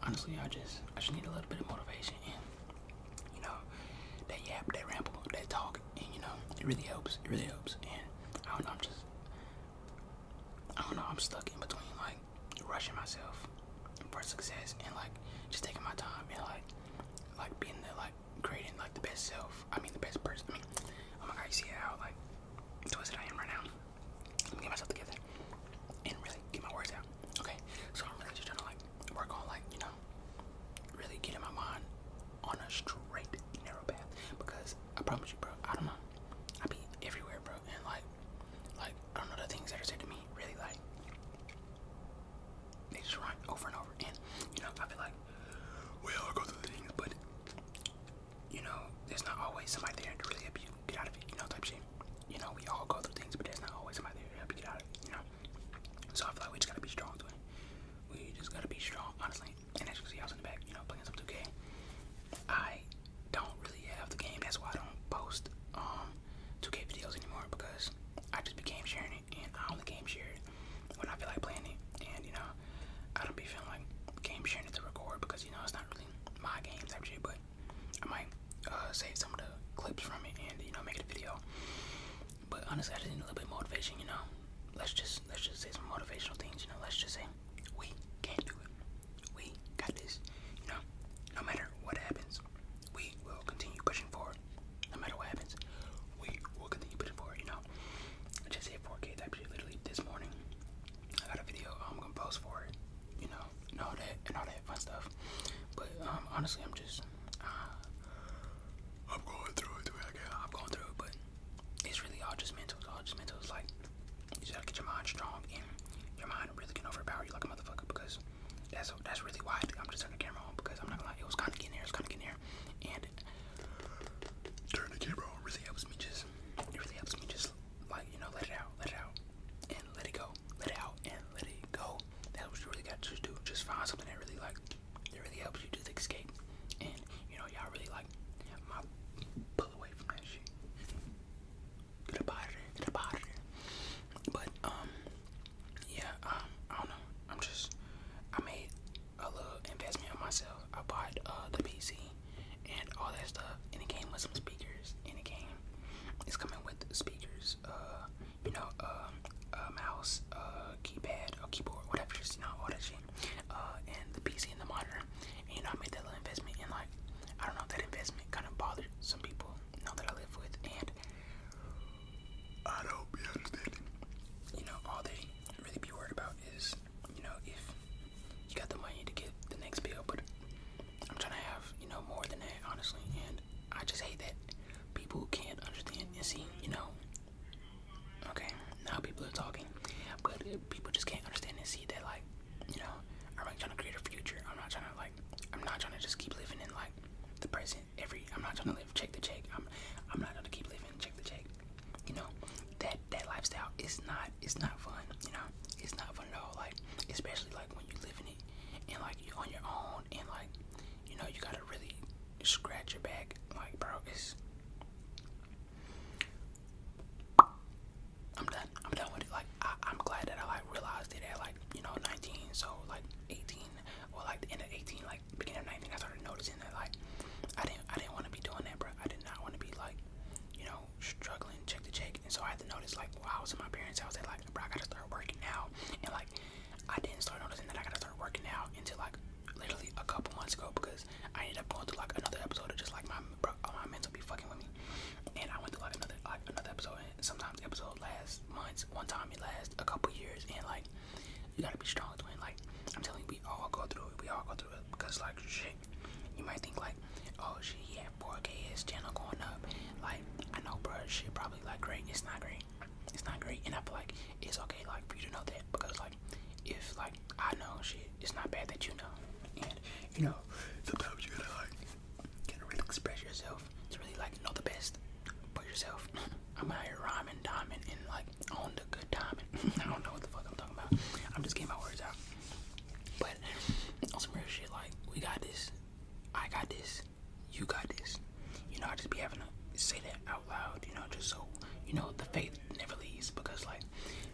honestly, I just need a little bit of motivation, and you know, that yap, that ramble, that talk, and it really helps. It really helps, and I don't know. I don't know. I'm stuck in between like rushing myself for success and like just taking my time and like being the like creating like the best self. I mean, the best person. I mean, oh my god, you see how like twisted I am right now. Let me get myself together and really get my words out. Okay, so I'm really just trying to like work on like really getting my mind on a straight narrow path, because I promise you, bro, I don't know, I be everywhere, bro, and like I don't know, the things that are said to me really like they just run over and over, and I feel like we all go through things, but there's not always somebody there to really help you get out of it, type shit. We all go through things, but there's not always somebody there to help you get out of it, So I feel like we just gotta be strong to it. We just gotta be strong, honestly. And as you can see, I was in the back, playing some 2K. I don't really have the game. That's why I don't post 2K videos anymore, because I just became sharing it, and I only game share it when I feel like playing it. And I don't be feeling like game sharing it to record, because it's not really my game type shit. But I might save some of the clips from it and make it a video. But honestly, I just need a little bit of motivation. Let's just say some motivational things. Let's just say we can do it. We got this. No matter what happens, we will continue pushing forward. No matter what happens, we will continue pushing forward. I just hit 4K type shit literally this morning. I got a video I'm gonna post for it. And all that fun stuff. But honestly, I'm just I'm going through it. I'm going through it, but it's really all just mental. It's all just mental. It's like you just gotta get your mind strong, and your mind really can overpower you like a motherfucker, because that's really why I'm just turning the camera on, because I'm not gonna lie, it was kind of getting there, and turning the camera on really helps me just like let it out, and let it go, let it out, and let it go. That's what you really got to just do. Just find something that really helps you just escape, and y'all really like my pull away from that shit. Get up out of there. But yeah, I don't know. I made a little investment in myself. I bought the PC and all that stuff, and it came with some speakers, and it's coming with speakers, mouse, keypad, or keyboard, whatever, just all that shit, and the PC and the monitor. And I made that little investment, and like I don't know, that investment kind of bothered some people that I live with, and I don't be understanding. All they really be worried about is, if you got the money to get the next bill. But I'm trying to have, more than that, honestly. And I just hate that people can't understand and see, okay, now people are talking, but people just can't understand and see that, like, I'm like trying to create a future. I'm not trying to just keep living in like the present. I'm not trying to live check to check. I'm not trying to keep living check to check. That lifestyle is not fun. It's not fun at all. Like, especially like when you live in it and like you on your own, and like you gotta really scratch your back. Like, bro, I'm done with it. Like, I'm glad that I like realized it at like 19, so like 18, or like the end of 18, like beginning of 19, I started noticing that like I didn't want to be doing that, bro. I did not want to be like struggling check to check. And so I had to notice, like, while I was in my parents' house, that like, bro, I gotta start working now. And like I didn't start noticing that I gotta start working now until like literally a couple months ago, because I ended up going through like another episode of just like my mental be fucking with me. And I went through like another episode, and sometimes the episode lasts months, one time it lasts a couple years. And like, you gotta be strong, twin. Like, I'm telling you, we all go through it, because like shit, you might think like, oh shit, he had 4K, his channel going up. Like, I know, bro, shit probably like great. It's not great, and I feel like it's okay, like, for you to know that, because like, if like I know shit, it's not bad that you know. And sometimes you gotta really express yourself to really like know the best for yourself. I'm out here rhyming, diamond, and like on the good timing. I don't know what the fuck I'm talking about. I'm just getting my words out. But on some real shit, like, we got this. I got this. You got this. I just be having to say that out loud, just so, the faith never leaves, because like,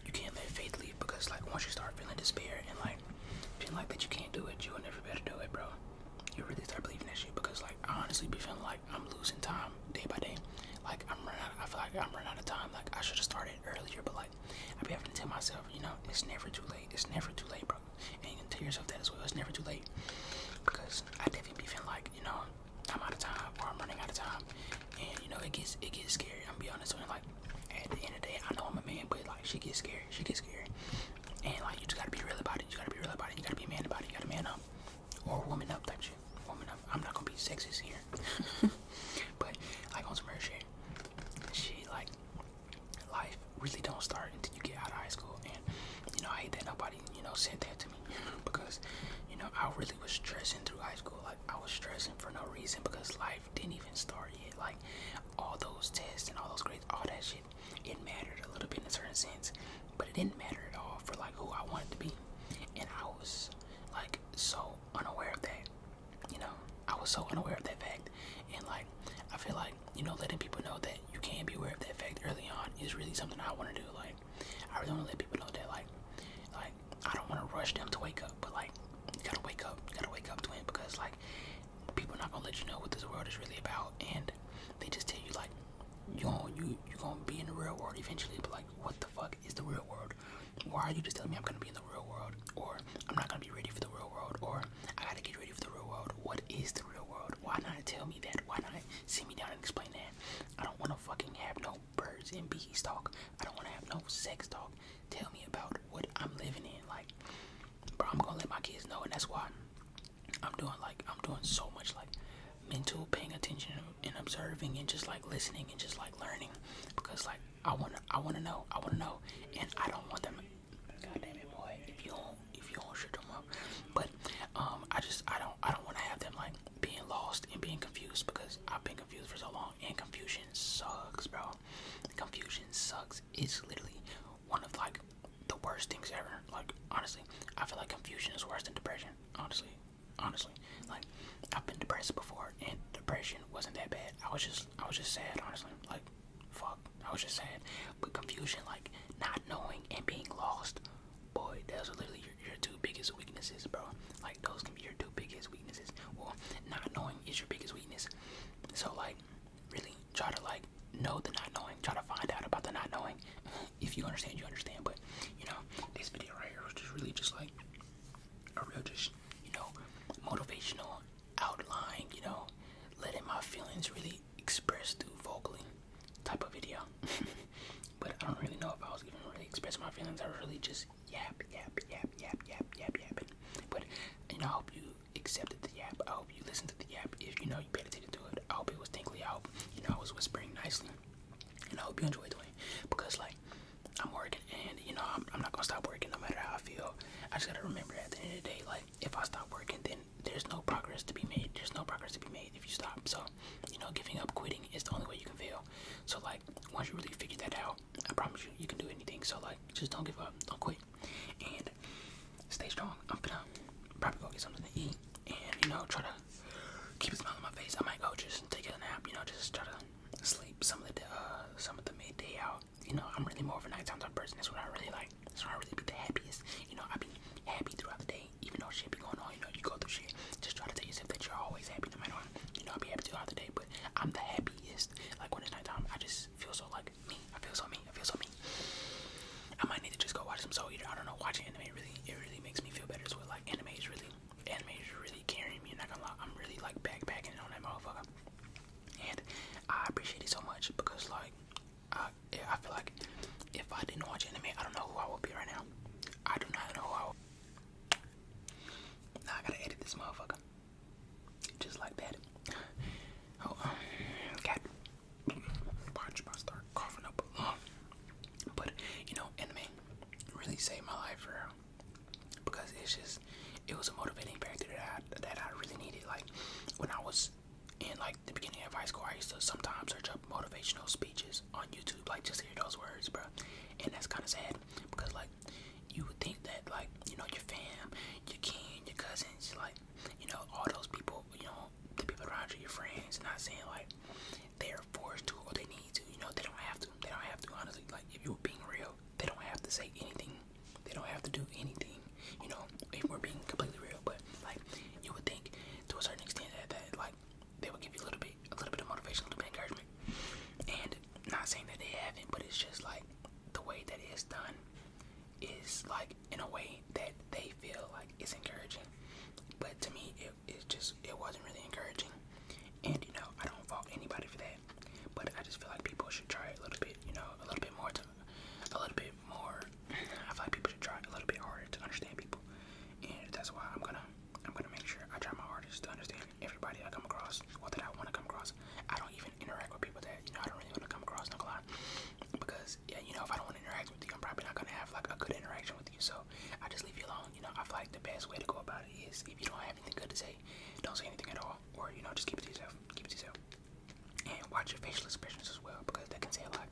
you can't let faith leave, because like, once you start feeling despair and like feeling like that you can't do it, you will never be able to do it, bro. honestly be feeling like I'm losing time day by day. Like I feel like I'm running out of time. Like I should have started earlier, but like I be having to tell myself, it's never too late. It's never too late, bro. And you can tell yourself that as well. It's never too late, because I definitely be feeling like I'm out of time or I'm running out of time, and it gets scary. I'm gonna be honest with you. Like at the end of the day, I know I'm a man, but like shit gets scary. Shit gets scary, and like you just gotta be real about it. You gotta be real about it. You gotta be a man about it. You gotta man up or woman up type shit. Woman up. I'm not gonna be sexist here, but like on some real shit. Like life really don't start until you get out of high school, and I hate that nobody said that to me because I really was stressing through high school. Like I was stressing for no reason because life didn't even start yet. Like all those tests and all those grades, all that shit, it mattered a little bit in a certain sense, but it didn't matter at all for like who I wanted to be, and I was like so unaware of that. I was so unaware of that fact, and like I feel like letting people know that you can be aware of that fact early on is really something I want to do. Like I really want to let people know that like I don't want to rush them to wake up, but like you gotta wake up to it, because like people are not gonna let you know what this world is really about, and they just tell you like you're gonna be in the real world eventually, but like what the fuck is the real world? Why are you just telling me I'm gonna be in the real world, or I'm not gonna be ready for the real world, or I gotta get ready for the real world? What is the real world? Why not tell me that? Why not sit me down and explain that? I don't want to fucking have no birds and bees talk. I don't want to have no sex talk. Tell me about what I'm living in. Like, bro, I'm gonna let my kids know, and that's why I'm doing so much like mental paying attention and observing and just like listening and just like learning, because like I wanna know, and I don't want them. God damn it, boy! If you don't shut them up, but I don't want to have them like being lost and being confused, because I've been confused for so long, and confusion sucks, bro. Confusion sucks. It's literally one of like the worst things ever. Like honestly, I feel like confusion is worse than depression. Honestly, like I've been depressed before, and depression wasn't that bad. I was just sad, honestly. Like fuck, I was just sad. But confusion, like not knowing and being lost, boy, those are literally your two biggest weaknesses, bro. Like those can be your two biggest weaknesses. Well, not knowing is your biggest weakness. So like really try to like know the not knowing, try to find out about the not knowing. If you understand, you understand. But this video right here was just really just like a real just motivational outline, letting my feelings really express through vocally type of video. But I don't really know if I was even really expressing my feelings. I was really just yapping. But I hope you accepted the yap. I hope you listened to the yap. If you paid attention to it, I hope it was tinkly. I hope I was whispering nicely, and I hope you enjoyed doing it, because like I'm working, and I'm not gonna stop working no matter how I feel. I just gotta remember at the end of the day, like if I stop working, then there's no progress to be made. There's no progress to be made if you stop. So giving up, quitting is the only way you can fail. So like once you really figure that out, I promise you can do anything. So like just don't give up, don't quit, and stay strong. I'm gonna probably go get something to eat, and try to keep a smile on my face. I might go just take a nap, just try to sleep some of the midday out. I'm really more of a nighttime type person. That's what I really like. That's when I really be the happiest. I be happy throughout the day, even though shit be going on. You go through shit. Just try to tell yourself that you're always happy no matter what. I'll be happy throughout the day, but I'm the happiest. Like when it's nighttime, I just feel so like me. I feel so me. I might need to just go watch some Soul Eater. I don't know. Watching anime it really makes me feel better as well. Like anime is really carrying me. Not gonna lie, I'm really like backpacking on that motherfucker, and I appreciate it so much, because like I feel like if I didn't watch anime, I don't know who I would be right now. I do not know who I would. Now I gotta edit this motherfucker just like that. Oh, cat. Watch my start coughing up a lung. But anime really saved my life for real, because it was a motivating factor that I really needed. Like when I was in like the beginning of high school, I used to sometimes search up motivational speeches on YouTube, like just to hear those words, bro. And that's kind of sad, because like you would think that like your fam, your kin, your cousins, like all those people, the people around you, your friends, not saying like they're forced to or they need to, they don't have to. Honestly, like if you're being real, they don't have to say anything. They don't have to do anything. If we're being completely real, but like you would think to a certain extent that like they would give you a little please, if you don't have anything good to say, don't say anything at all, or just keep it to yourself. Keep it to yourself. And watch your facial expressions as well, because that can say a lot.